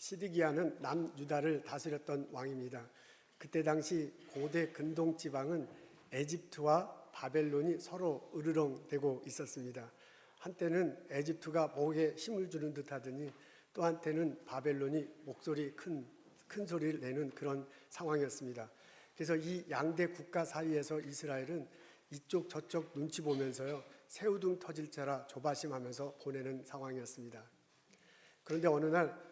시드기야는 남유다를 다스렸던 왕입니다. 그때 당시 고대 근동 지방은 에집트와 바벨론이 서로 으르렁대고 있었습니다. 한때는 에집트가 목에 힘을 주는 듯 하더니 또 한때는 바벨론이 큰 소리를 내는 그런 상황이었습니다. 그래서 이 양대 국가 사이에서 이스라엘은 이쪽 저쪽 눈치 보면서요, 새우등 터질 자라 조바심하면서 보내는 상황이었습니다. 그런데 어느 날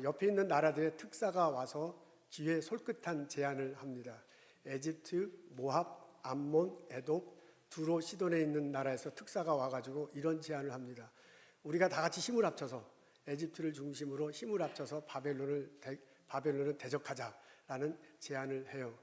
옆에 있는 나라들의 특사가 와서 귀에 솔깃한 제안을 합니다. 에집트, 모압, 암몬, 에돔, 두로, 시돈에 있는 나라에서 특사가 와가지고 이런 제안을 합니다. 우리가 다 같이 힘을 합쳐서 에집트를 중심으로 힘을 합쳐서 바벨론을 대적하자라는 제안을 해요.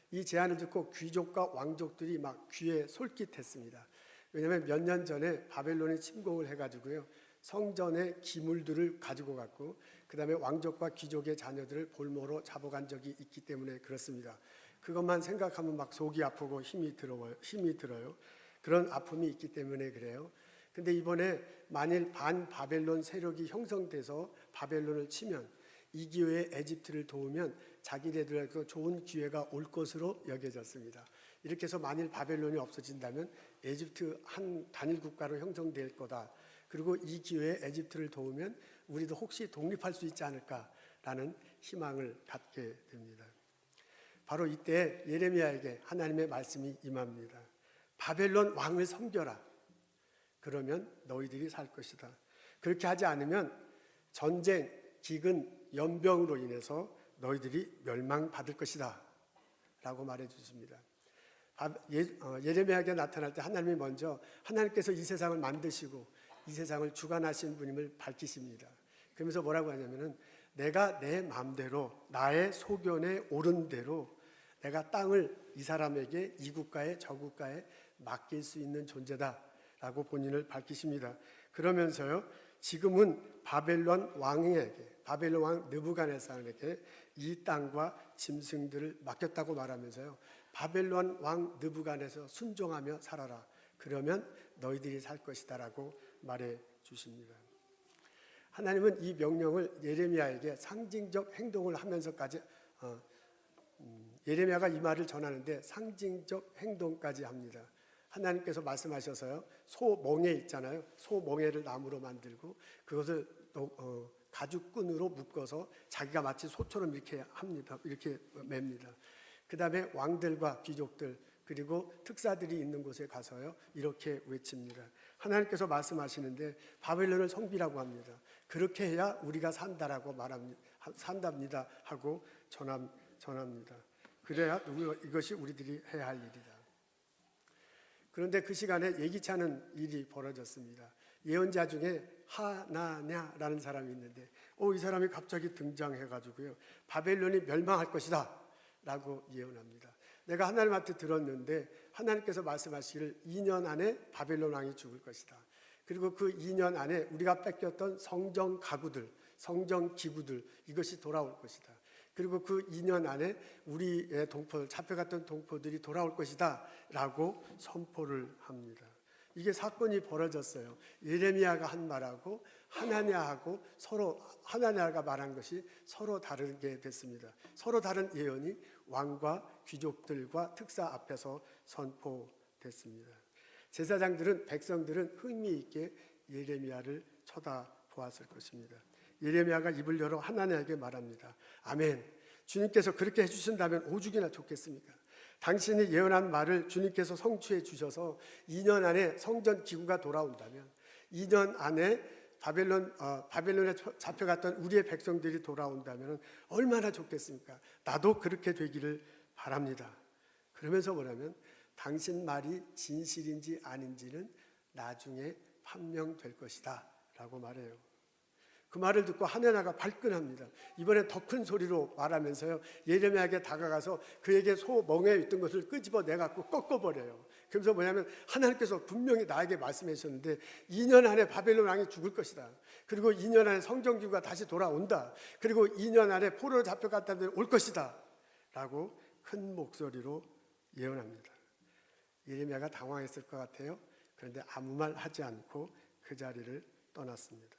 이 제안을 듣고 귀족과 왕족들이 막 귀에 솔깃했습니다. 왜냐하면 몇 년 전에 바벨론이 침공을 해가지고요, 성전의 기물들을 가지고 갔고 그 다음에 왕족과 귀족의 자녀들을 볼모로 잡아간 적이 있기 때문에 그렇습니다. 그것만 생각하면 막 속이 아프고 힘이 들어요. 그런 아픔이 있기 때문에 그래요. 근데 이번에 만일 반바벨론 세력이 형성돼서 바벨론을 치면 이 기회에 에집트를 도우면 자기네들에게 좋은 기회가 올 것으로 여겨졌습니다. 이렇게 해서 만일 바벨론이 없어진다면 에집트 한 단일 국가로 형성될 거다. 그리고 이 기회에 에집트를 도우면 우리도 혹시 독립할 수 있지 않을까라는 희망을 갖게 됩니다. 바로 이때 예레미야에게 하나님의 말씀이 임합니다. 바벨론 왕을 섬겨라. 그러면 너희들이 살 것이다. 그렇게 하지 않으면 전쟁, 기근, 연병으로 인해서 너희들이 멸망받을 것이다 라고 말해 주십니다. 예레미야에게 나타날 때 하나님이 먼저 하나님께서 이 세상을 만드시고 이 세상을 주관하신 분임을 밝히십니다. 그러면서 뭐라고 하냐면은 내가 내 마음대로 나의 소견에 옳은 대로 내가 땅을 이 사람에게 이 국가에 저 국가에 맡길 수 있는 존재다라고 본인을 밝히십니다. 그러면서요, 지금은 바벨론 왕 느부갓네살에게 이 땅과 짐승들을 맡겼다고 말하면서요, 바벨론 왕 느부갓네살 순종하며 살아라. 그러면 너희들이 살 것이다라고 말해 주십니다. 하나님은 이 명령을 예레미야에게 상징적 행동을 하면서까지 예레미야가 이 말을 전하는데 상징적 행동까지 합니다. 하나님께서 말씀하셔서요, 소멍에 있잖아요. 소멍에를 나무로 만들고 그것을 가죽끈으로 묶어서 자기가 마치 소처럼 이렇게 합니다. 이렇게 맵니다. 그 다음에 왕들과 귀족들 그리고 특사들이 있는 곳에 가서요, 이렇게 외칩니다. 하나님께서 말씀하시는데 바벨론을 섬기라고 합니다. 그렇게 해야 우리가 산답니다 하고 전합니다. 그래야 이것이 우리들이 해야 할 일이다. 그런데 그 시간에 예기치 않은 일이 벌어졌습니다. 예언자 중에 하나냐라는 사람이 있는데 이 사람이 갑자기 등장해가지고요, 바벨론이 멸망할 것이다 라고 예언합니다. 내가 하나님한테 들었는데 하나님께서 말씀하시기를 2년 안에 바벨론 왕이 죽을 것이다. 그리고 그 2년 안에 우리가 뺏겼던 성전 가구들, 성전 기구들 이것이 돌아올 것이다. 그리고 그 2년 안에 우리의 잡혀갔던 동포들이 돌아올 것이다 라고 선포를 합니다. 이게 사건이 벌어졌어요. 예레미야가 한 말하고 하나냐가 말한 것이 서로 다르게 됐습니다. 서로 다른 예언이 왕과 귀족들과 특사 앞에서 선포됐습니다. 제사장들은 백성들은 흥미있게 예레미야를 쳐다보았을 것입니다. 예레미야가 입을 열어 하나냐에게 말합니다. 아멘. 주님께서 그렇게 해주신다면 오죽이나 좋겠습니까? 당신이 예언한 말을 주님께서 성취해 주셔서 2년 안에 성전 기구가 돌아온다면 2년 안에 바벨론에 잡혀갔던 우리의 백성들이 돌아온다면 얼마나 좋겠습니까? 나도 그렇게 되기를 바랍니다. 그러면서 뭐냐면 당신 말이 진실인지 아닌지는 나중에 판명될 것이다 라고 말해요. 그 말을 듣고 하나냐가 발끈합니다. 이번에 더 큰 소리로 말하면서요, 예레미야에게 다가가서 그에게 소멍에 있던 것을 끄집어내갖고 꺾어버려요. 그러면서 뭐냐면 하나님께서 분명히 나에게 말씀해 주셨는데 2년 안에 바벨론 왕이 죽을 것이다. 그리고 2년 안에 성전기구가 다시 돌아온다. 그리고 2년 안에 포로로 잡혀갔다는 데는 올 것이다 라고 큰 목소리로 예언합니다. 예레미야가 당황했을 것 같아요. 그런데 아무 말 하지 않고 그 자리를 떠났습니다.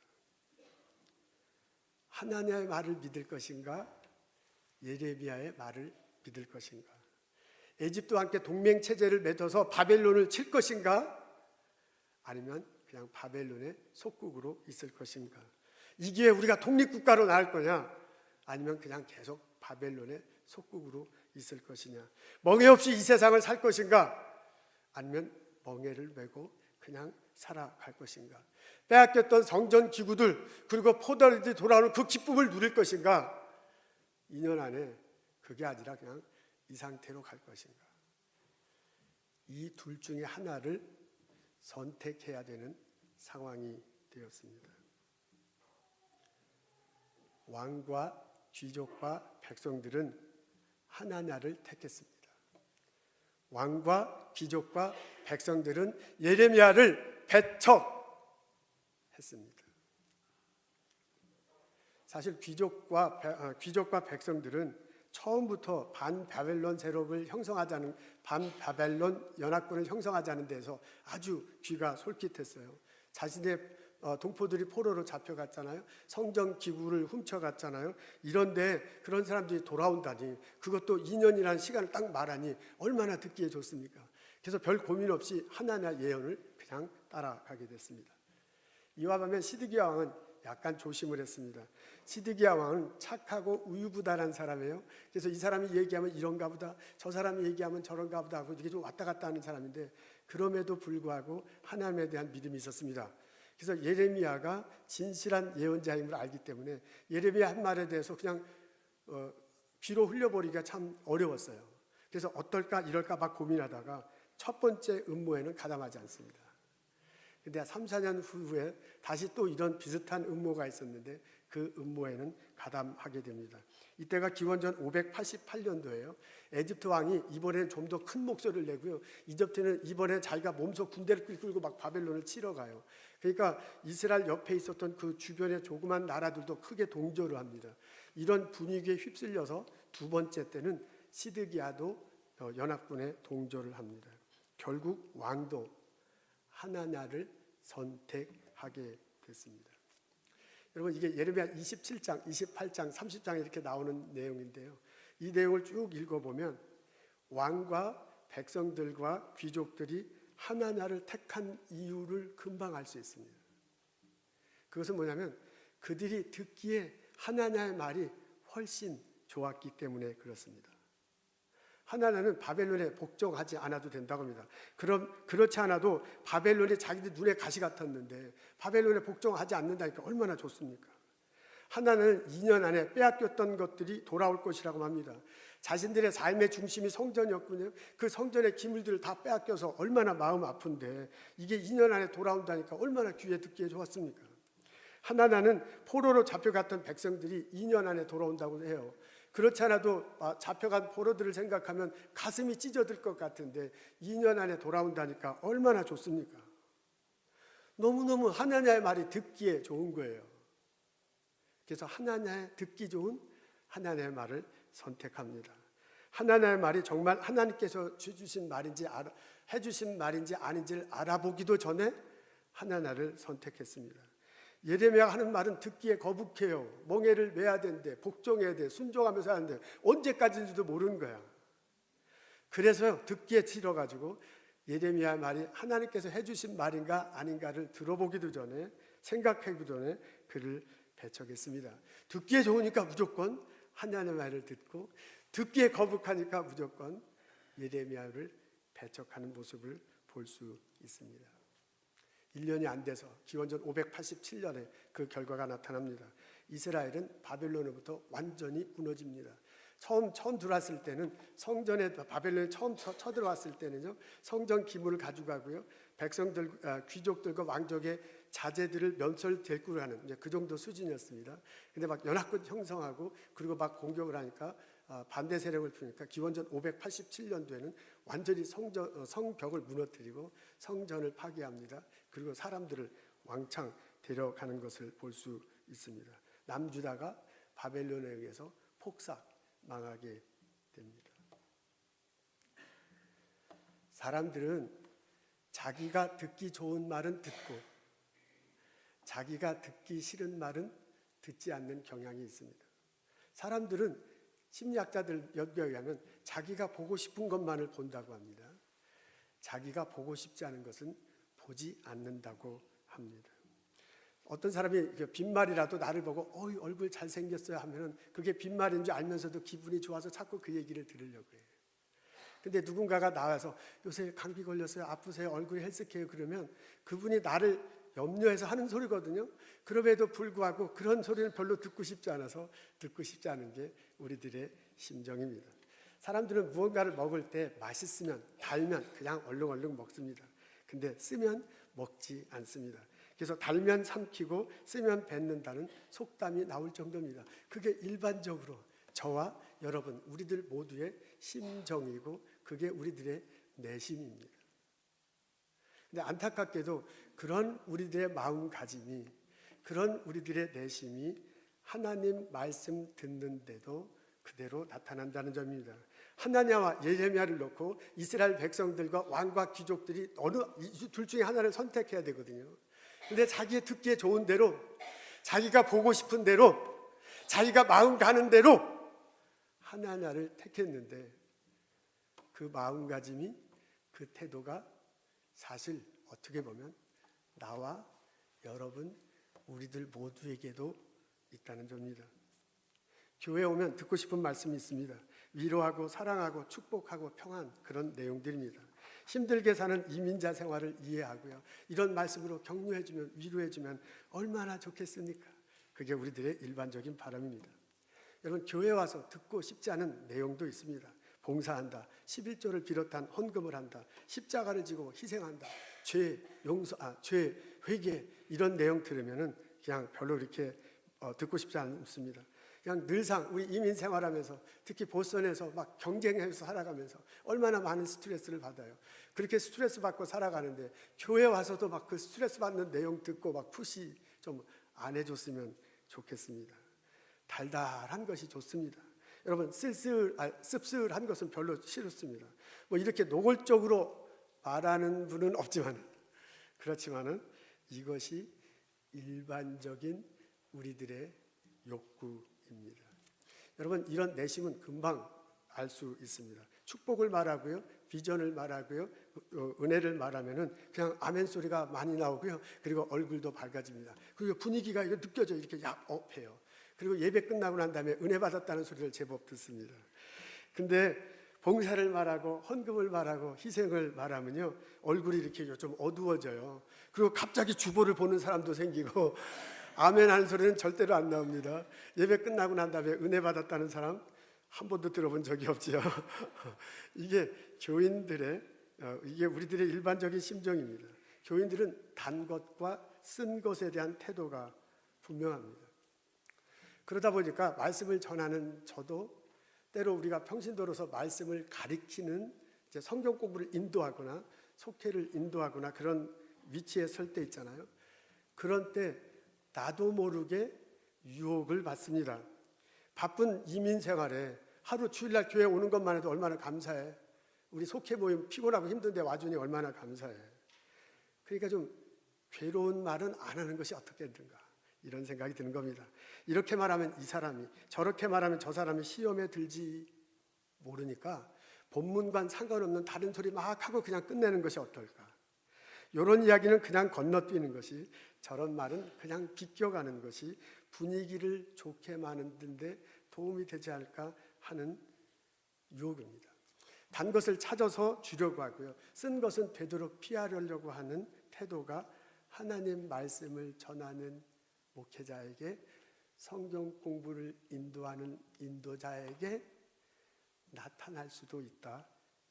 하나님의 말을 믿을 것인가? 예레미야의 말을 믿을 것인가? 에집트와 함께 동맹 체제를 맺어서 바벨론을 칠 것인가? 아니면 그냥 바벨론의 속국으로 있을 것인가? 이 기회에 우리가 독립국가로 나갈 거냐? 아니면 그냥 계속 바벨론의 속국으로 있을 것이냐? 멍에 없이 이 세상을 살 것인가? 아니면 멍에를 메고 그냥 살아갈 것인가? 빼앗겼던 성전 기구들 그리고 포도알들이 돌아오는 그 기쁨을 누릴 것인가? 2년 안에 그게 아니라 그냥 이 상태로 갈 것인가? 이 둘 중에 하나를 선택해야 되는 상황이 되었습니다. 왕과 귀족과 백성들은 하나냐를 택했습니다. 왕과 귀족과 백성들은 예레미야를 배척했습니다. 사실 귀족과 백성들은 처음부터 반바벨론 세력을 형성하자는 반바벨론 연합군을 형성하자는 데서 아주 귀가 솔깃했어요. 자신의 동포들이 포로로 잡혀갔잖아요. 성전 기구를 훔쳐갔잖아요. 이런데 그런 사람들이 돌아온다니, 그것도 2년이라는 시간을 딱 말하니 얼마나 듣기에 좋습니까? 그래서 별 고민 없이 하나냐 예언을 그냥 따라가게 됐습니다. 이와 반면 시드기야 왕은 약간 조심을 했습니다. 시드기야 왕은 착하고 우유부단한 사람이에요. 그래서 이 사람이 얘기하면 이런가 보다, 저 사람이 얘기하면 저런가 보다 하고 이게 좀 왔다 갔다 하는 사람인데, 그럼에도 불구하고 하나님에 대한 믿음이 있었습니다. 그래서 예레미야가 진실한 예언자임을 알기 때문에 예레미야 한 말에 대해서 그냥 귀로 흘려버리기가 참 어려웠어요. 그래서 어떨까 이럴까 막 고민하다가 첫 번째 음모에는 가담하지 않습니다. 근데 3, 4년 후에 다시 또 이런 비슷한 음모가 있었는데 그 음모에는 가담하게 됩니다. 이때가 기원전 588년도예요. 에집트 왕이 이번에는 좀 더 큰 목소리를 내고요. 이집트는 이번에 자기가 몸소 군대를 끌고 막 바벨론을 치러 가요. 그러니까 이스라엘 옆에 있었던 그 주변의 조그만 나라들도 크게 동조를 합니다. 이런 분위기에 휩쓸려서 두 번째 때는 시드기야도 연합군에 동조를 합니다. 결국 왕도 하나냐를 선택하게 됐습니다. 여러분, 이게 예레미야 27장, 28장, 30장에 이렇게 나오는 내용인데요. 이 내용을 쭉 읽어보면 왕과 백성들과 귀족들이 하나냐를 택한 이유를 금방 알 수 있습니다. 그것은 뭐냐면 그들이 듣기에 하나냐의 말이 훨씬 좋았기 때문에 그렇습니다. 하나냐는 바벨론에 복종하지 않아도 된다고 합니다. 그렇지 않아도 바벨론이 자기들 눈에 가시 같았는데 바벨론에 복종하지 않는다니까 얼마나 좋습니까? 하나는 2년 안에 빼앗겼던 것들이 돌아올 것이라고 합니다. 자신들의 삶의 중심이 성전이었군요. 그 성전의 기물들을 다 빼앗겨서 얼마나 마음 아픈데 이게 2년 안에 돌아온다니까 얼마나 귀에 듣기에 좋았습니까? 하나는 포로로 잡혀갔던 백성들이 2년 안에 돌아온다고 해요. 그렇지 않아도 잡혀간 포로들을 생각하면 가슴이 찢어질 것 같은데 2년 안에 돌아온다니까 얼마나 좋습니까? 너무너무 하나냐의 말이 듣기에 좋은 거예요. 그래서 하나냐의 듣기 좋은 하나냐의 말을 선택합니다. 하나냐의 말이 정말 하나님께서 해주신 말인지 아닌지를 알아보기도 전에 하나냐를 선택했습니다. 예레미야가 하는 말은 듣기에 거북해요. 멍에를 메야 되는데, 복종해야 돼, 순종하면서 하는데 언제까지인지도 모르는 거야. 그래서 듣기에 치러가지고 예레미야 말이 하나님께서 해주신 말인가 아닌가를 들어보기도 전에, 생각하기도 전에 그를 배척했습니다. 듣기에 좋으니까 무조건 하나님의 말을 듣고, 듣기에 거북하니까 무조건 예레미야를 배척하는 모습을 볼 수 있습니다. 1년이 안 돼서 기원전 587년에 그 결과가 나타납니다. 이스라엘은 바벨론으로부터 완전히 무너집니다. 처음 들어왔을 때는 성전에 바벨론에 처음 쳐들어왔을 때는요, 성전 기물을 가져가고요, 백성들, 귀족들과 왕족의 자제들을 면설 데리고 가는 그 정도 수준이었습니다. 근데 막 연합군 형성하고 그리고 막 공격을 하니까 반대 세력을 푸니까 기원전 587년도에는 완전히 성벽을 무너뜨리고 성전을 파괴합니다. 그리고 사람들을 왕창 데려가는 것을 볼 수 있습니다. 남유다가 바벨론에 의해서 폭삭 망하게 됩니다. 사람들은 자기가 듣기 좋은 말은 듣고 자기가 듣기 싫은 말은 듣지 않는 경향이 있습니다. 사람들은 심리학자들 연구에 의하면 자기가 보고 싶은 것만을 본다고 합니다. 자기가 보고 싶지 않은 것은 보지 않는다고 합니다. 어떤 사람이 빈말이라도 나를 보고 얼굴 잘생겼어요 하면은 그게 빈말인 줄 알면서도 기분이 좋아서 자꾸 그 얘기를 들으려고 해요. 근데 누군가가 나와서 요새 감기 걸렸어요, 아프세요, 얼굴이 헬스케요 그러면 그분이 나를 염려해서 하는 소리거든요. 그럼에도 불구하고 그런 소리는 별로 듣고 싶지 않아서 듣고 싶지 않은 게 우리들의 심정입니다. 사람들은 무언가를 먹을 때 맛있으면 달면 그냥 얼른 먹습니다. 근데 쓰면 먹지 않습니다. 그래서 달면 삼키고 쓰면 뱉는다는 속담이 나올 정도입니다. 그게 일반적으로 저와 여러분 우리들 모두의 심정이고 그게 우리들의 내심입니다. 근데 안타깝게도 그런 우리들의 마음가짐이, 그런 우리들의 내심이 하나님 말씀 듣는데도 그대로 나타난다는 점입니다. 하나냐와 예레미야를 놓고 이스라엘 백성들과 왕과 귀족들이 어느 둘 중에 하나를 선택해야 되거든요. 근데 자기의 듣기에 좋은 대로, 자기가 보고 싶은 대로, 자기가 마음 가는 대로 하나냐를 택했는데 그 마음가짐이, 그 태도가 사실 어떻게 보면 나와 여러분 우리들 모두에게도 있다는 점입니다. 교회에 오면 듣고 싶은 말씀이 있습니다. 위로하고 사랑하고 축복하고 평안, 그런 내용들입니다. 힘들게 사는 이민자 생활을 이해하고요, 이런 말씀으로 격려해주면, 위로해주면 얼마나 좋겠습니까? 그게 우리들의 일반적인 바람입니다. 여러분, 교회에 와서 듣고 싶지 않은 내용도 있습니다. 봉사한다, 11조를 비롯한 헌금을 한다, 십자가를 지고 희생한다, 죄 회개, 이런 내용 들으면은 그냥 별로 이렇게 듣고 싶지 않습니다. 그냥 늘상 우리 이민 생활하면서 특히 보스턴에서 막 경쟁해서 살아가면서 얼마나 많은 스트레스를 받아요. 그렇게 스트레스 받고 살아가는데 교회 와서도 막 그 스트레스 받는 내용 듣고 막 푸시 좀 안 해줬으면 좋겠습니다. 달달한 것이 좋습니다. 여러분, 씁쓸한 것은 별로 싫습니다. 뭐 이렇게 노골적으로 말하는 분은 없지만, 그렇지만은 이것이 일반적인 우리들의 욕구입니다. 여러분, 이런 내심은 금방 알 수 있습니다. 축복을 말하고요, 비전을 말하고요, 은혜를 말하면은 그냥 아멘 소리가 많이 나오고요, 그리고 얼굴도 밝아집니다. 그리고 분위기가 이거 느껴져, 이렇게 야업해요. 그리고 예배 끝나고 난 다음에 은혜 받았다는 소리를 제법 듣습니다. 근데 봉사를 말하고 헌금을 말하고 희생을 말하면요, 얼굴이 이렇게 좀 어두워져요. 그리고 갑자기 주보를 보는 사람도 생기고 아멘 하는 소리는 절대로 안 나옵니다. 예배 끝나고 난 다음에 은혜 받았다는 사람 한 번도 들어본 적이 없지요. 이게 교인들의, 이게 우리들의 일반적인 심정입니다. 교인들은 단 것과 쓴 것에 대한 태도가 분명합니다. 그러다 보니까 말씀을 전하는 저도 때로 우리가 평신도로서 말씀을 가리키는, 이제 성경 공부를 인도하거나 속회를 인도하거나 그런 위치에 설 때 있잖아요. 그런 때 나도 모르게 유혹을 받습니다. 바쁜 이민 생활에 하루 주일날 교회 오는 것만 해도 얼마나 감사해. 우리 속회 모임 피곤하고 힘든데 와주니 얼마나 감사해. 그러니까 좀 괴로운 말은 안 하는 것이 어떻겠는가, 이런 생각이 드는 겁니다. 이렇게 말하면 이 사람이, 저렇게 말하면 저 사람이 시험에 들지 모르니까 본문과는 상관없는 다른 소리 막 하고 그냥 끝내는 것이 어떨까. 이런 이야기는 그냥 건너뛰는 것이, 저런 말은 그냥 비껴가는 것이 분위기를 좋게 만드는 데 도움이 되지 않을까 하는 유혹입니다. 단 것을 찾아서 주려고 하고요, 쓴 것은 되도록 피하려고 하는 태도가 하나님 말씀을 전하는 목회자에게, 성경 공부를 인도하는 인도자에게 나타날 수도 있다,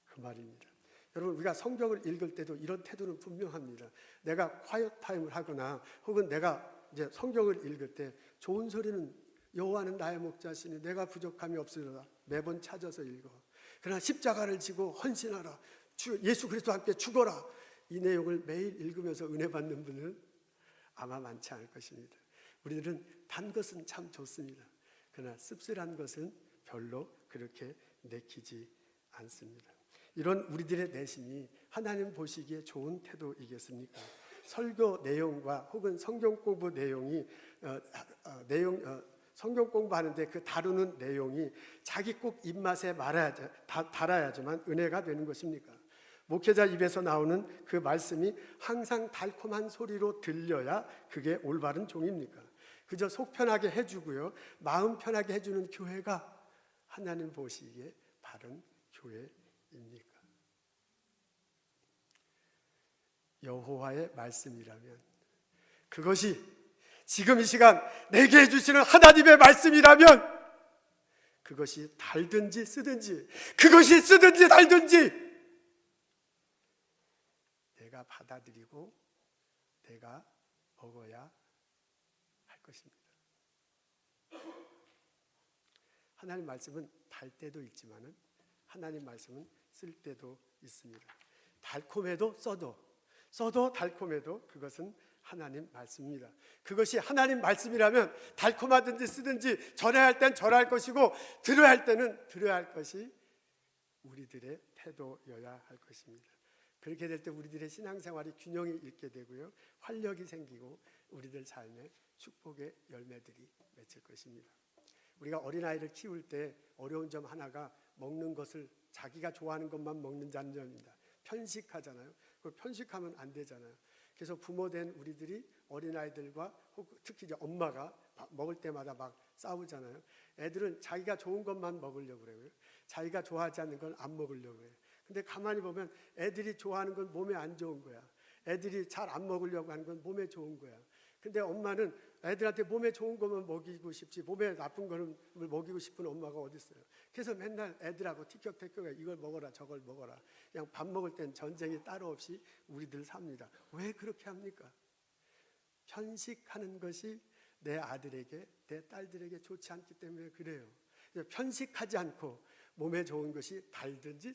그 말입니다. 여러분, 우리가 성경을 읽을 때도 이런 태도는 분명합니다. 내가 콰이어 타임을 하거나 혹은 내가 이제 성경을 읽을 때 좋은 소리는 여호와는 나의 목자시니 내가 부족함이 없으리라 매번 찾아서 읽어. 그러나 십자가를 지고 헌신하라, 예수 그리스도와 함께 죽어라, 이 내용을 매일 읽으면서 은혜 받는 분은 아마 많지 않을 것입니다. 우리들은 단 것은 참 좋습니다. 그러나 씁쓸한 것은 별로 그렇게 내키지 않습니다. 이런 우리들의 내심이 하나님 보시기에 좋은 태도이겠습니까? 설교 내용과 혹은 성경 공부 내용이 성경 공부하는데 그 다루는 내용이 자기 꼭 입맛에 달아야지만 은혜가 되는 것입니까? 목회자 입에서 나오는 그 말씀이 항상 달콤한 소리로 들려야 그게 올바른 종입니까? 그저 속 편하게 해주고요, 마음 편하게 해주는 교회가 하나님 보시기에 바른 교회입니까? 여호와의 말씀이라면, 그것이 지금 이 시간 내게 해주시는 하나님의 말씀이라면, 그것이 달든지 쓰든지, 그것이 쓰든지 달든지 내가 받아들이고 내가 먹어야 할 것입니다. 하나님 말씀은 달 때도 있지만은 하나님 말씀은 쓸 때도 있습니다. 달콤해도 써도 달콤해도 그것은 하나님 말씀입니다. 그것이 하나님 말씀이라면 달콤하든지 쓰든지 전해야 할 땐 전할 것이고 들어야 할 때는 들어야 할 것이 우리들의 태도여야 할 것입니다. 그렇게 될 때 우리들의 신앙생활이 균형이 있게 되고요, 활력이 생기고 우리들 삶에 축복의 열매들이 맺힐 것입니다. 우리가 어린아이를 키울 때 어려운 점 하나가 먹는 것을 자기가 좋아하는 것만 먹는 점입니다. 편식하잖아요. 편식하면 안 되잖아요. 그래서 부모된 우리들이 어린아이들과 특히 이제 엄마가 먹을 때마다 막 싸우잖아요. 애들은 자기가 좋은 것만 먹으려고 그래요. 자기가 좋아하지 않는 건 안 먹으려고 해요. 근데 가만히 보면 애들이 좋아하는 건 몸에 안 좋은 거야. 애들이 잘 안 먹으려고 하는 건 몸에 좋은 거야. 근데 엄마는 애들한테 몸에 좋은 것만 먹이고 싶지 몸에 나쁜 거를 먹이고 싶은 엄마가 어디 있어요. 그래서 맨날 애들하고 티격태격해. 이걸 먹어라 저걸 먹어라. 그냥 밥 먹을 땐 전쟁이 따로 없이 우리들 삽니다. 왜 그렇게 합니까? 편식하는 것이 내 아들에게 내 딸들에게 좋지 않기 때문에 그래요. 편식하지 않고 몸에 좋은 것이 달든지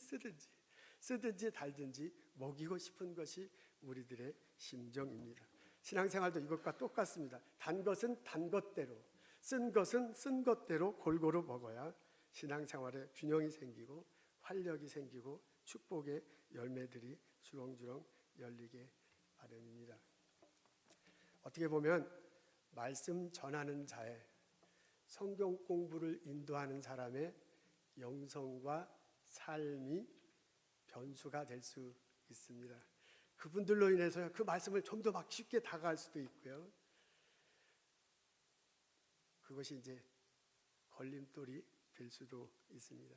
쓰든지 달든지 먹이고 싶은 것이 우리들의 심정입니다. 신앙생활도 이것과 똑같습니다. 단 것은 단 것대로, 쓴 것은 쓴 것대로 골고루 먹어야 신앙생활에 균형이 생기고 활력이 생기고 축복의 열매들이 주렁주렁 열리게 마련입니다. 어떻게 보면 말씀 전하는 자의, 성경 공부를 인도하는 사람의 영성과 삶이 변수가 될 수 있습니다. 그분들로 인해서 그 말씀을 좀 더 막 쉽게 다가갈 수도 있고요. 그것이 이제 걸림돌이 될 수도 있습니다.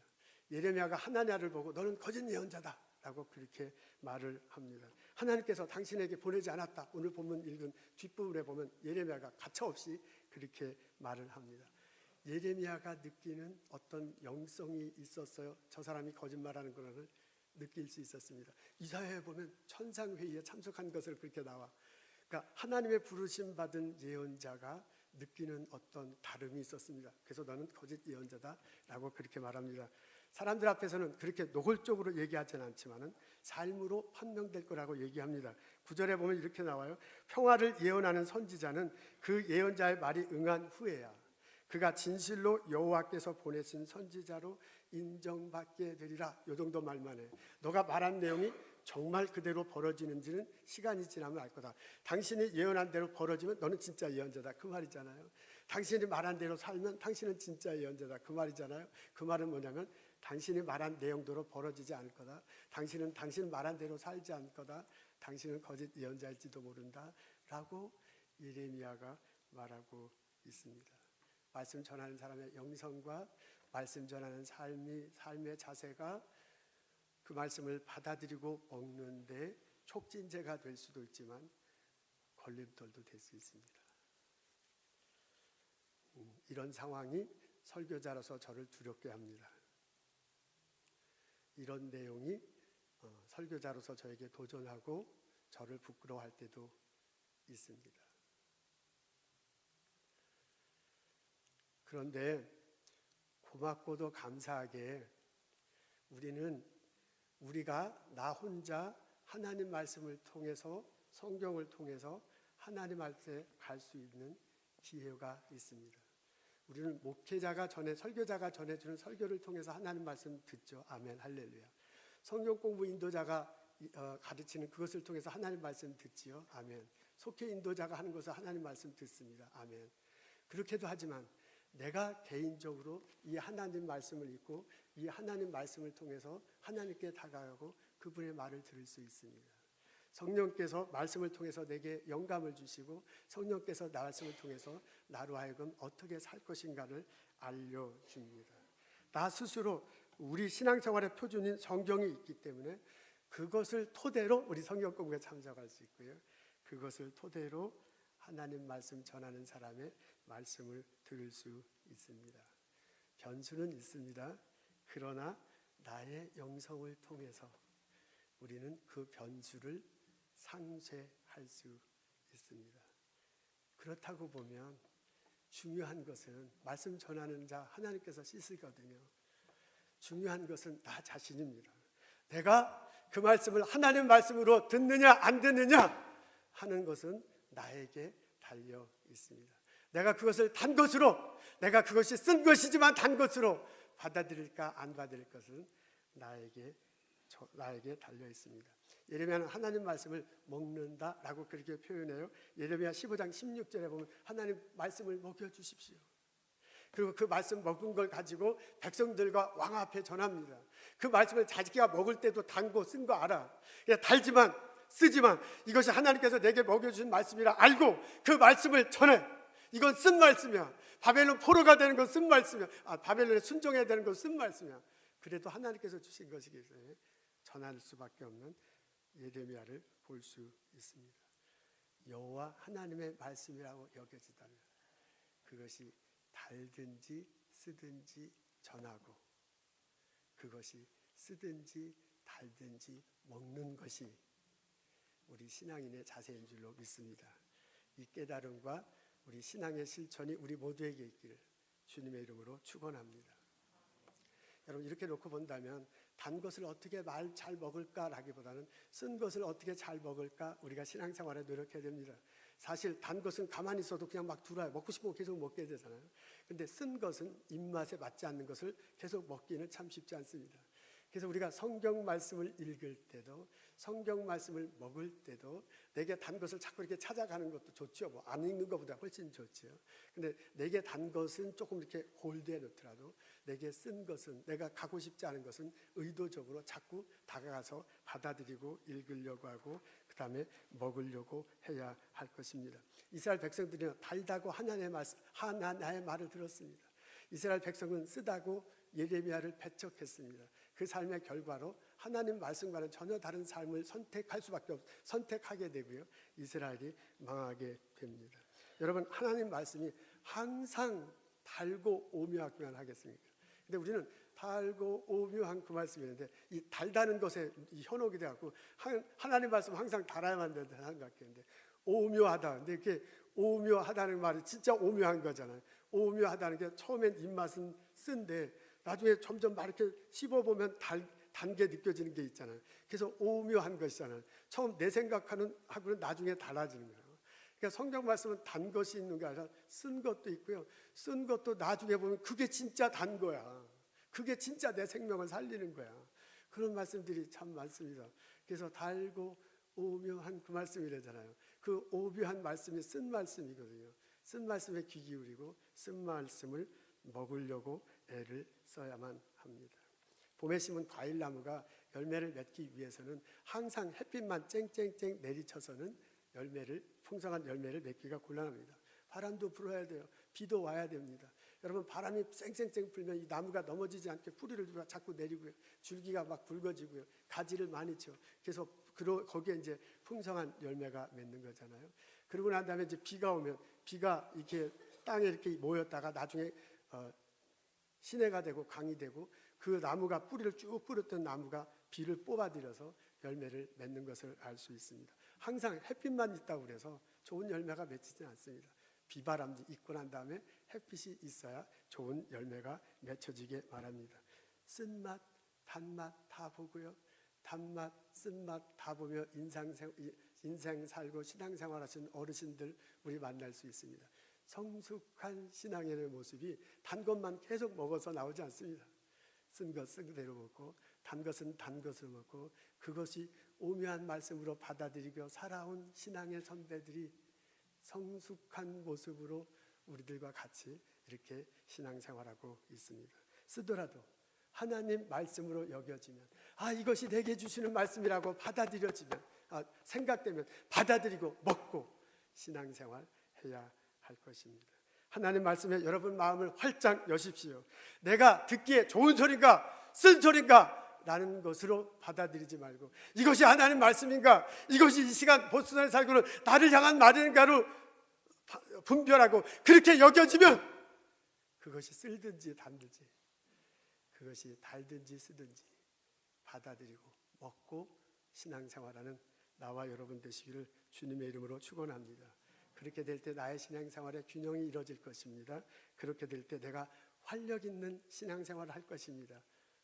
예레미야가 하나냐를 보고 너는 거짓 예언자다 라고 그렇게 말을 합니다. 하나님께서 당신에게 보내지 않았다. 오늘 본문 읽은 뒷부분에 보면 예레미야가 가차없이 그렇게 말을 합니다. 예레미야가 느끼는 어떤 영성이 있었어요. 저 사람이 거짓말하는 것을 느낄 수 있었습니다. 이사야에 보면 천상회의에 참석한 것을 그렇게 나와. 그러니까 하나님의 부르심 받은 예언자가 느끼는 어떤 다름이 있었습니다. 그래서 너는 거짓 예언자다 라고 그렇게 말합니다. 사람들 앞에서는 그렇게 노골적으로 얘기하지는 않지만 삶으로 판명될 거라고 얘기합니다. 9절에 보면 이렇게 나와요. 평화를 예언하는 선지자는 그 예언자의 말이 응한 후에야 그가 진실로 여호와께서 보내신 선지자로 인정받게 되리라. 이 정도 말만 해. 너가 말한 내용이 정말 그대로 벌어지는지는 시간이 지나면 알 거다. 당신이 예언한 대로 벌어지면 너는 진짜 예언자다 그 말이잖아요. 당신이 말한 대로 살면 당신은 진짜 예언자다 그 말이잖아요. 그 말은 뭐냐면 당신이 말한 내용대로 벌어지지 않을 거다. 당신은 당신 말한 대로 살지 않을 거다. 당신은 거짓 예언자일지도 모른다 라고 예레미야가 말하고 있습니다. 말씀 전하는 사람의 영성과 말씀 전하는 삶의 자세가 그 말씀을 받아들이고 먹는데 촉진제가 될 수도 있지만 걸림돌도 될 수 있습니다. 이런 상황이 설교자로서 저를 두렵게 합니다. 이런 내용이 설교자로서 저에게 도전하고 저를 부끄러워할 때도 있습니다. 그런데 고맙고도 감사하게 우리가 나 혼자 하나님 말씀을 통해서 성경을 통해서 하나님 앞에 갈 수 있는 기회가 있습니다. 우리는 목회자가 설교자가 전해주는 설교를 통해서 하나님 말씀 듣죠. 아멘 할렐루야. 성경 공부 인도자가 가르치는 그것을 통해서 하나님 말씀 듣지요. 아멘. 속회 인도자가 하는 것을 하나님 말씀 듣습니다. 아멘. 그렇게도 하지만 내가 개인적으로 이 하나님 말씀을 읽고 이 하나님 말씀을 통해서 하나님께 다가가고 그분의 말을 들을 수 있습니다. 성령께서 말씀을 통해서 내게 영감을 주시고 성령께서 말씀을 통해서 나로 하여금 어떻게 살 것인가를 알려줍니다. 나 스스로 우리 신앙생활의 표준인 성경이 있기 때문에 그것을 토대로 우리 성경 공부에 참석할 수 있고요. 그것을 토대로 하나님 말씀 전하는 사람의 말씀을 들을 수 있습니다. 변수는 있습니다. 그러나 나의 영성을 통해서 우리는 그 변수를 상쇄할 수 있습니다. 그렇다고 보면 중요한 것은 말씀 전하는 자 하나님께서 씻으거든요. 중요한 것은 나 자신입니다. 내가 그 말씀을 하나님 말씀으로 듣느냐 안 듣느냐 하는 것은 나에게 달려 있습니다. 내가 그것을 단 것으로, 내가 그것이 쓴 것이지만 단 것으로 받아들일까 안 받을 것은 나에게 달려 있습니다. 예레미야는 하나님 말씀을 먹는다라고 그렇게 표현해요. 예레미야 15장 16절에 보면 하나님 말씀을 먹여주십시오. 그리고 그 말씀 먹은 걸 가지고 백성들과 왕 앞에 전합니다. 그 말씀을 자기가 먹을 때도 단고 쓴 거 알아. 달지만 쓰지만 이것이 하나님께서 내게 먹여주신 말씀이라 알고 그 말씀을 전해. 이건 쓴 말씀이야. 바벨론 포로가 되는 건 쓴 말씀이야. 바벨론에 순종해야 되는 건 쓴 말씀이야. 그래도 하나님께서 주신 것이기 때문에 전할 수밖에 없는 예레미야를 볼 수 있습니다. 여호와 하나님의 말씀이라고 여겨지다면 그것이 달든지 쓰든지 전하고 그것이 쓰든지 달든지 먹는 것이 우리 신앙인의 자세인 줄로 믿습니다. 이 깨달음과 우리 신앙의 실천이 우리 모두에게 있기를 주님의 이름으로 축원합니다. 여러분 이렇게 놓고 본다면 단 것을 어떻게 잘 먹을까라기보다는 쓴 것을 어떻게 잘 먹을까 우리가 신앙생활에 노력해야 됩니다. 사실 단 것은 가만히 있어도 그냥 막 둘어요. 먹고 싶으면 계속 먹게 되잖아요. 근데 쓴 것은 입맛에 맞지 않는 것을 계속 먹기는 참 쉽지 않습니다. 그래서 우리가 성경 말씀을 읽을 때도 성경 말씀을 먹을 때도 내게 단 것을 자꾸 이렇게 찾아가는 것도 좋죠. 뭐 안 읽는 것보다 훨씬 좋죠. 근데 내게 단 것은 조금 이렇게 홀드해 놓더라도 내게 쓴 것은 내가 가고 싶지 않은 것은 의도적으로 자꾸 다가가서 받아들이고 읽으려고 하고 그 다음에 먹으려고 해야 할 것입니다. 이스라엘 백성들은 달다고 하나님의 말을 들었습니다. 이스라엘 백성은 쓰다고 예레미야를 배척했습니다. 그 삶의 결과로 하나님 말씀과는 전혀 다른 삶을 선택하게 되고요. 이스라엘이 망하게 됩니다. 여러분 하나님 말씀이 항상 달고 오묘하기만 하겠습니까? 근데 우리는 달고 오묘한 그 말씀이 있는데 이 달다는 것에 현혹이 되어갖고 하나님 말씀 항상 달아야만 된다는 것 같겠는데 오묘하다. 근데 이렇게 오묘하다는 말이 진짜 오묘한 거잖아요. 오묘하다는 게 처음엔 입맛은 쓴데 나중에 점점 막 이렇게 씹어보면 단 게 느껴지는 게 있잖아요. 그래서 오묘한 것이잖아요. 처음 내 생각하는 하고는 나중에 달라지는 거예요. 그러니까 성경 말씀은 단 것이 있는 게 아니라 쓴 것도 있고요. 쓴 것도 나중에 보면 그게 진짜 단 거야. 그게 진짜 내 생명을 살리는 거야. 그런 말씀들이 참 많습니다. 그래서 달고 오묘한 그 말씀이라잖아요. 그 오묘한 말씀이 쓴 말씀이거든요. 쓴 말씀에 귀 기울이고 쓴 말씀을 먹으려고 애를 써야만 합니다. 봄에 심은 과일나무가 열매를 맺기 위해서는 항상 햇빛만 쨍쨍쨍 내리쳐서는 풍성한 열매를 맺기가 곤란합니다. 바람도 불어야 돼요. 비도 와야 됩니다. 여러분 바람이 쌩쌩쌩 불면 이 나무가 넘어지지 않게 뿌리를 자꾸 내리고요. 줄기가 막 굵어지고요. 가지를 많이 쳐. 그래서 거기에 이제 풍성한 열매가 맺는 거잖아요. 그러고 난 다음에 이제 비가 오면 비가 이렇게 땅에 이렇게 모였다가 나중에 시내가 되고 강이 되고 그 나무가 뿌리를 쭉 뿌렸던 나무가 비를 뽑아들여서 열매를 맺는 것을 알 수 있습니다. 항상 햇빛만 있다고 그래서 좋은 열매가 맺히지 않습니다. 비바람도 있고 난 다음에 햇빛이 있어야 좋은 열매가 맺혀지게 말합니다. 쓴맛, 단맛 다 보고요. 단맛, 쓴맛 다 보며 인생 살고 신앙생활 하신 어르신들 우리 만날 수 있습니다. 성숙한 신앙인의 모습이 단 것만 계속 먹어서 나오지 않습니다. 쓴 것 쓴 그대로 먹고 단 것은 단 것을 먹고 그것이 오묘한 말씀으로 받아들이고 살아온 신앙의 선배들이 성숙한 모습으로 우리들과 같이 이렇게 신앙생활하고 있습니다. 쓰더라도 하나님 말씀으로 여겨지면, 이것이 내게 주시는 말씀이라고 받아들여지면, 생각되면 받아들이고 먹고 신앙생활 해야 할 것입니다. 하나님 말씀에 여러분 마음을 활짝 여십시오. 내가 듣기에 좋은 소리인가 쓴 소리인가 라는 것으로 받아들이지 말고, 이것이 하나님 말씀인가, 이것이 이 시간 보스턴에 살고는 나를 향한 말인가로 분별하고 그렇게 여겨지면 그것이 쓸든지 단든지, 그것이 달든지 쓰든지 받아들이고 먹고 신앙생활하는 나와 여러분 되시기를 주님의 이름으로 축원합니다. 그렇게 될 때 나의 신앙생활에 균형이 이루어질 것입니다. 그렇게 될 때 내가 활력 있는 신앙생활을 할 것입니다.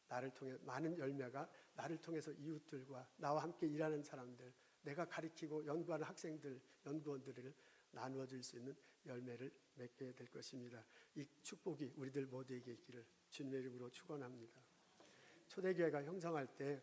나를 통해 많은 열매가, 나를 통해서 이웃들과 나와 함께 일하는 사람들, 내가 가르치고 연구하는 학생들, 연구원들을 나누어 줄 수 있는 열매를 맺게 될 것입니다. 이 축복이 우리들 모두에게 있기를 주님의 이름으로 축원합니다. 초대교회가 형성할 때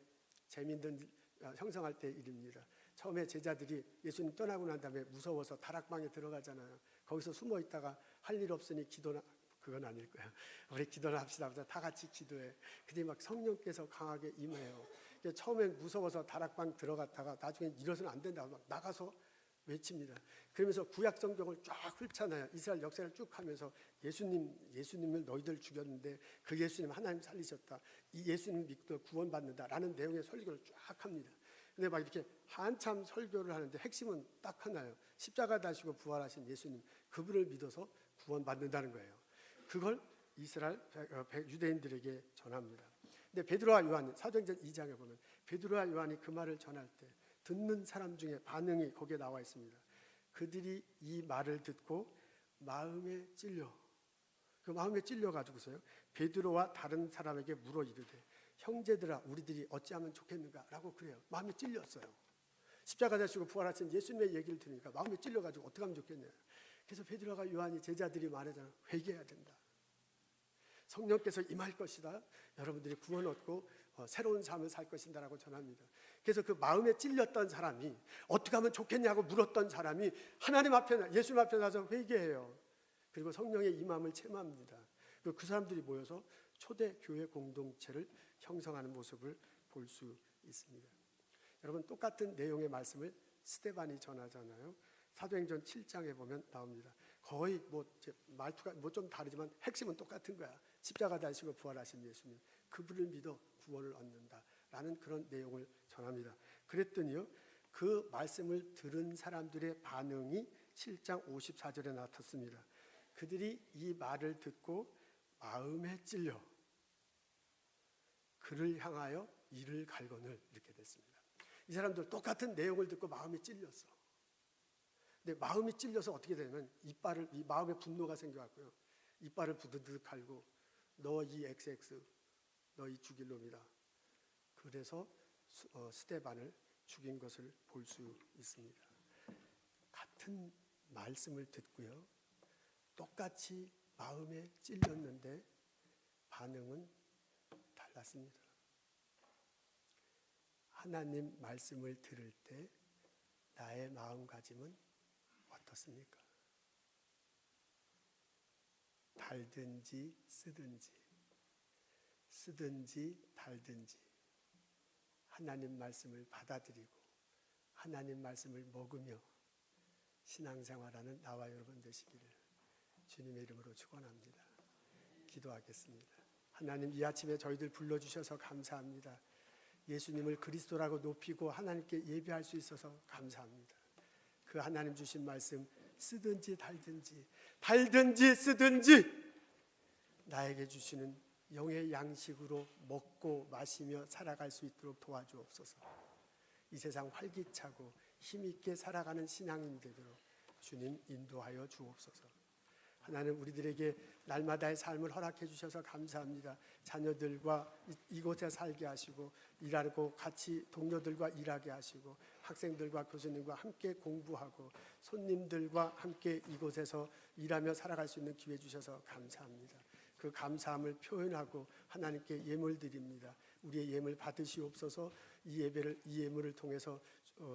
형성할 때 일입니다. 처음에 제자들이 예수님 떠나고 난 다음에 무서워서 다락방에 들어가잖아요. 거기서 숨어 있다가 할 일 없으니 기도나, 그건 아닐 거야. 우리 기도나 합시다. 다 같이 기도해. 근데 막 성령께서 강하게 임해요. 처음엔 무서워서 다락방 들어갔다가 나중에 이러서는 안 된다고 막 나가서 외칩니다. 그러면서 구약 성경을 쫙 훑잖아요. 이스라엘 역사를 쭉 하면서 예수님을 너희들 죽였는데 그 예수님 하나님 살리셨다. 이 예수님 믿고 구원받는다라는 내용의 설교를 쫙 합니다. 근데 막 이렇게 한참 설교를 하는데 핵심은 딱 하나예요. 십자가 다시고 부활하신 예수님, 그분을 믿어서 구원받는다는 거예요. 그걸 이스라엘 유대인들에게 전합니다. 근데 베드로와 요한, 사도행전 2장에 보면 베드로와 요한이 그 말을 전할 때 듣는 사람 중에 반응이 거기에 나와 있습니다. 그들이 이 말을 듣고 마음에 찔려 가지고서요, 베드로와 다른 사람에게 물어 이르되 형제들아 우리들이 어찌하면 좋겠는가 라고 그래요. 마음에 찔렸어요. 십자가 되시고 부활하신 예수님의 얘기를 들으니까 마음에 찔려가지고 어떻게 하면 좋겠냐. 그래서 베드로가 요한이 제자들이 말하잖아요. 회개해야 된다. 성령께서 임할 것이다. 여러분들이 구원 얻고 새로운 삶을 살 것이다라고 전합니다. 그래서 그 마음에 찔렸던 사람이 어떻게 하면 좋겠냐고 물었던 사람이 하나님 앞에, 예수님 앞에 나서 회개해요. 그리고 성령의 임함을 체험합니다. 그 사람들이 모여서 초대 교회 공동체를 형성하는 모습을 볼 수 있습니다. 여러분, 똑같은 내용의 말씀을 스데반이 전하잖아요. 사도행전 7장에 보면 나옵니다. 거의 말투가 좀 다르지만 핵심은 똑같은 거야. 십자가 달시고 부활하신 예수님, 그분을 믿어 구원을 얻는다라는 그런 내용을 전합니다. 그랬더니요, 그 말씀을 들은 사람들의 반응이 7장 54절에 나타났습니다. 그들이 이 말을 듣고 마음에 찔려 그를 향하여 이를 갈거늘, 이렇게 됐습니다. 이 사람들 똑같은 내용을 듣고 마음이 찔렸어. 근데 마음이 찔려서 어떻게 되냐면 이 마음에 분노가 생겨갖고요, 이빨을 부드득 갈고 너 이 XX, 너 이 죽일 놈이다. 그래서 스데반을 죽인 것을 볼 수 있습니다. 같은 말씀을 듣고요, 똑같이 마음에 찔렸는데 반응은 달랐습니다. 하나님 말씀을 들을 때 나의 마음가짐은 어떻습니까? 달든지 쓰든지 달든지 하나님 말씀을 받아들이고 하나님 말씀을 먹으며 신앙생활하는 나와 여러분 되시기를 주님의 이름으로 축원합니다. 기도하겠습니다. 하나님, 이 아침에 저희들 불러주셔서 감사합니다. 예수님을 그리스도라고 높이고 하나님께 예배할 수 있어서 감사합니다. 그 하나님 주신 말씀 쓰든지 달든지 쓰든지 나에게 주시는 영의 양식으로 먹고 마시며 살아갈 수 있도록 도와주옵소서. 이 세상 활기차고 힘있게 살아가는 신앙인 되도록 주님 인도하여 주옵소서. 하나님, 우리들에게 날마다의 삶을 허락해 주셔서 감사합니다. 자녀들과 이곳에 살게 하시고 일하고 같이 동료들과 일하게 하시고 학생들과 교수님과 함께 공부하고 손님들과 함께 이곳에서 일하며 살아갈 수 있는 기회 주셔서 감사합니다. 그 감사함을 표현하고 하나님께 예물 드립니다. 우리의 예물 받으시옵소서. 이 예물을 통해서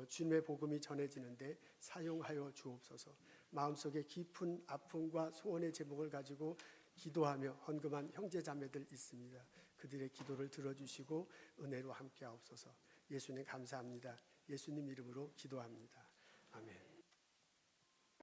주님의 복음이 전해지는데 사용하여 주옵소서. 마음속에 깊은 아픔과 소원의 제목을 가지고 기도하며 헌금한 형제 자매들 있습니다. 그들의 기도를 들어주시고 은혜로 함께하옵소서. 예수님 감사합니다. 예수님 이름으로 기도합니다. 아멘.